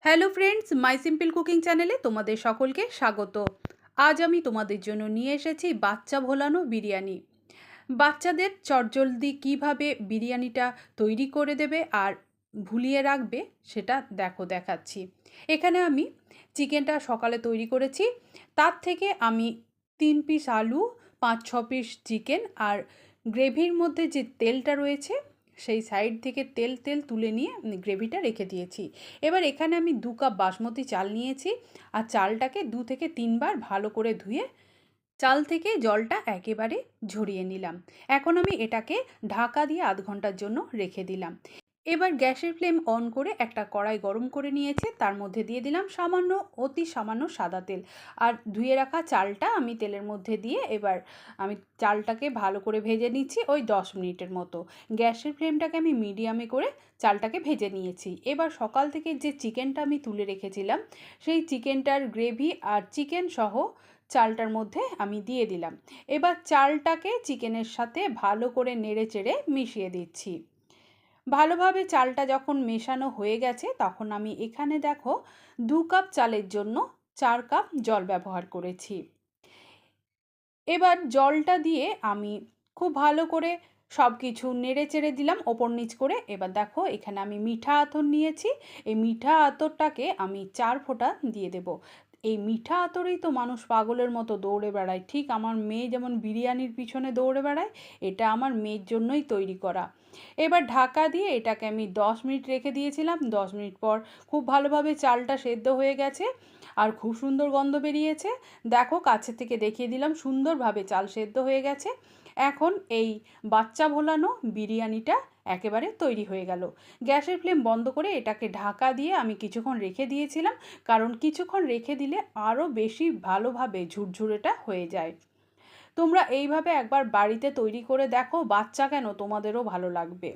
Hello friends, মাই simple cooking চ্যানেলে তোমাদের সকলকে স্বাগত। আজ আমি তোমাদের জন্য নিয়ে এসেছি বাচ্চা ভোলানো বিরিয়ানি। বাচ্চাদের চটজলদি কিভাবে বিরিয়ানিটা তৈরি করে দেবে আর ভুলিয়ে রাখবে সেটা দেখাচ্ছি। এখানে আমি চিকেনটা সকালে তৈরি করেছি। তার থেকে আমি 3 পিস আলু, 5-6 পিস চিকেন আর গ্রেভির মধ্যে যে তেলটা রয়েছে সেই সাইড থেকে তেল তুলে নিয়ে গ্রেভিটা রেখে দিয়েছি। এবার এখানে আমি 2 কাপ বাসমতি চাল নিয়েছি আর চালটাকে 2 থেকে 3 বার ভালো করে ধুয়ে চাল থেকে জলটা একেবারে ঝরিয়ে নিলাম। এখন আমি এটাকে ঢাকা দিয়ে আধ ঘন্টার জন্য রেখে দিলাম। এবার গ্যাসের ফ্লেম অন করে একটা কড়াই গরম করে নিয়েছে, তার মধ্যে দিয়ে দিলাম অতি সামান্য সাদা তেল আর ধুয়ে রাখা চালটা আমি তেলের মধ্যে দিয়ে এবার আমি চালটাকে ভালো করে ভেজে নিচ্ছি ওই 10 মিনিটের মতো। গ্যাসের ফ্লেমটাকে আমি মিডিয়ামে করে চালটাকে ভেজে নিয়েছি। এবার সকাল থেকে যে চিকেনটা আমি তুলে রেখেছিলাম সেই চিকেনটার গ্রেভি আর চিকেন সহ চালটার মধ্যে আমি দিয়ে দিলাম। এবার চালটাকে চিকেনের সাথে ভালো করে নেড়ে চেড়ে মিশিয়ে দিচ্ছি। ভালোভাবে চালটা যখন মেশানো হয়ে গেছে তখন আমি এখানে দেখো 2 কাপ চালের জন্য 4 কাপ জল ব্যবহার করেছি। এবার জলটা দিয়ে আমি খুব ভালো করে সব কিছু নেড়ে চেড়ে দিলাম ওপর নিচ করে। এবার দেখো এখানে আমি মিঠা আতর নিয়েছি, এই মিঠা আতরটাকে আমি 4 ফোঁটা দিয়ে দেব। এই মিঠা আতরেই তো মানুষ পাগলের মতো দৌড়ে বেড়ায়, ঠিক আমার মেয়ে যেমন বিরিয়ানির পিছনে দৌড়ে বেড়ায়, এটা আমার মেয়ের জন্যই তৈরি করা। এবার ঢাকা দিয়ে এটাকে আমি 10 মিনিট রেখে দিয়েছিলাম। 10 মিনিট পর খুব ভালোভাবে চালটা সেদ্ধ হয়ে গেছে আর খুব সুন্দর গন্ধ বেরিয়েছে। দেখো কাছে থেকে দেখিয়ে দিলাম, সুন্দরভাবে চাল সেদ্ধ হয়ে গেছে। এখন এই বাচ্চা ভোলানো বিরিয়ানিটা একেবারে তৈরি হয়ে গেল। গ্যাসের ফ্লেম বন্ধ করে এটাকে ঢাকা দিয়ে আমি কিছুক্ষণ রেখে দিয়েছিলাম, কারণ কিছুক্ষণ রেখে দিলে আরও বেশি ভালোভাবে ঝুরঝুরেটা হয়ে যায়। তোমরা এইভাবে একবার বাড়িতে তৈরি করে দেখো, বাচ্চা কেন তোমাদেরও ভালো লাগবে।